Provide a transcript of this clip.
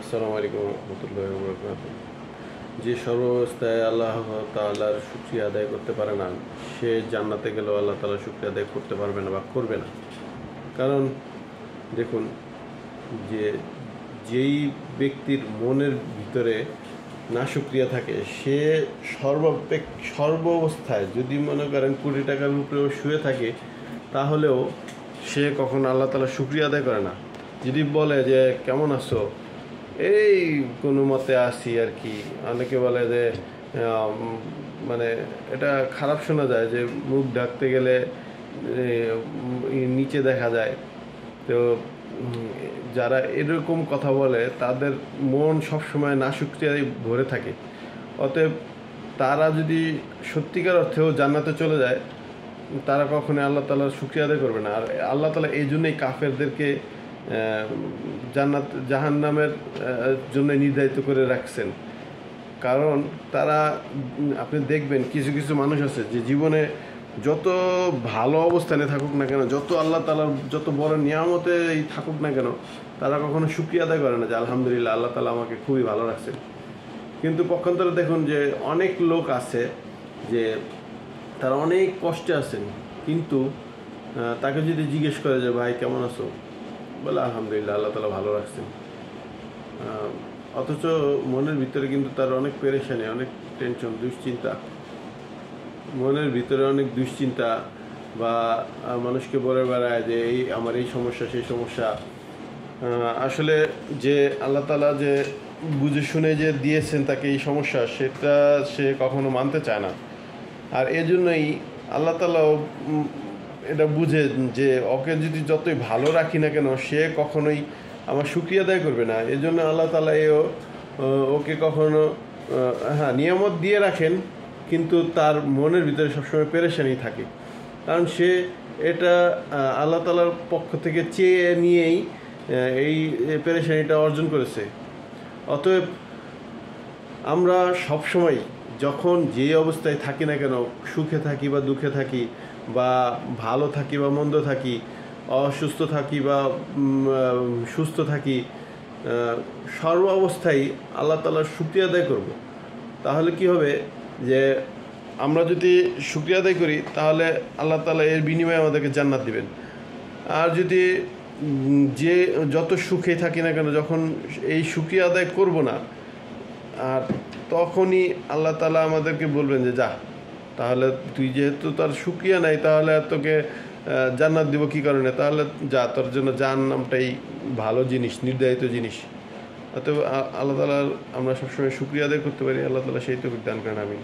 আসসালামু আলাইকুম রহমতুল্লাহি ওয়া বারাকাতুহু। যে সর্বাবস্থায় আল্লাহ তাআলার শুকরিয়া আদায় করতে পারে না, সে জান্নাতে গেলেও আল্লাহ তাআলার শুকরিয়া আদায় করতে পারবে না বা করবে না। কারণ দেখুন, যে যেই ব্যক্তির মনের ভিতরে নাশুক্রিয়া থাকে, সে সর্বাবস্থায় যদি মনে করেন কোটি টাকার উপরেও শুয়ে থাকে, তাহলেও সে কখনো আল্লাহ তাআলার শুকরিয়া আদায় করে না। যদি বলে যে কেমন আছো, এই কোনো মতে আসি আর কি। অনেকে বলে যে মানে এটা খারাপ শোনা যায় যে মুখ ঢাকতে গেলে নিচে দেখা যায়। তো যারা এরকম কথা বলে তাদের মন সবসময় নাশুকরিয়ায় ভরে থাকে। অতএব তারা যদি সত্যিকার অর্থেও জান্নাতে চলে যায়, তারা কখনোই আল্লাহ তাআলার শুকরিয়া আদায় করবে না। আর আল্লাহ তাআলা এই জন্যই কাফেরদেরকে জাহান্নামের জন্য নির্ধারিত করে রাখছেন। কারণ তারা, আপনি দেখবেন কিছু কিছু মানুষ আছে যে জীবনে যত ভালো অবস্থানে থাকুক না কেন, যত আল্লাহ তাআলার যত বড় নিয়ামতে থাকুক না কেন, তারা কখনো শুকরিয়া আদায় করে না যে আলহামদুলিল্লাহ, আল্লাহ তাআলা আমাকে খুবই ভালো রাখছেন। কিন্তু পক্ষান্তরে দেখুন যে অনেক লোক আছে যে তারা অনেক কষ্টে আছেন, কিন্তু তাকে যদি জিজ্ঞেস করে যে ভাই কেমন আছো, বলে আলহামদুলিল্লাহ, আল্লাহ তাআলা ভালো রাখছেন। অথচ মনের ভিতরে কিন্তু তার অনেক পেরেশানি, অনেক টেনশন, দুশ্চিন্তা। মনের ভিতরে অনেক দুশ্চিন্তা, বা মানুষকে বলে বেড়ায় যে এই আমার এই সমস্যা সেই সমস্যা। আসলে যে আল্লাহ তাআলা যে বুঝে শুনে যে দিয়েছেন তাকে এই সমস্যা, সেটা সে কখনো মানতে চায় না। আর এজন্যই আল্লাহ তাআলাও এটা বুঝে যে ওকে যদি যতই ভালো রাখি না কেন, সে কখনোই আমার শুকরিয়া আদায় করবে না। এজন্য আল্লাহ তাআলা ওকে কখনো নিয়ামত দিয়ে রাখেন, কিন্তু তার মনের ভিতরে সবসময় পেরেশানি থাকে। কারণ সে এটা আল্লাহ তাআলার পক্ষ থেকে চেয়ে নিয়েই এই পেরেশানিটা অর্জন করেছে। অতএব আমরা সবসময় যখন যে অবস্থায় থাকি না কেন, সুখে থাকি বা দুঃখে থাকি, বা ভালো থাকি বা মন্দ থাকি, অসুস্থ থাকি বা সুস্থ থাকি, সর্ব অবস্থায় আল্লাহ তাআলার শুকরিয়া আদায় করব। তাহলে কি হবে যে আমরা যদি শুকরিয়া আদায় করি, তাহলে আল্লাহ তাআলা এর বিনিময়ে আমাদেরকে জান্নাত দিবেন। আর যদি যে যত সুখে থাকি না কেন, যখন এই শুকরিয়া আদায় করব না, আর তখনই আল্লাহ তাআলা আমাদেরকে বলবেন যে যা, তাহলে তুই যেহেতু তার শুকরিয়া নাই, তাহলে তোকে জান্নাত দিব কী কারণে, তাহলে যা, তোর জন্য জাহান্নামটাই ভালো জিনিস, নির্ধারিত জিনিস। অতএব আল্লাহ তাআলার আমরা সবসময় শুকরিয়া আদায় করতে পারি। আল্লাহ তাআলা সেই তৌফিক দান করেন। আমিন।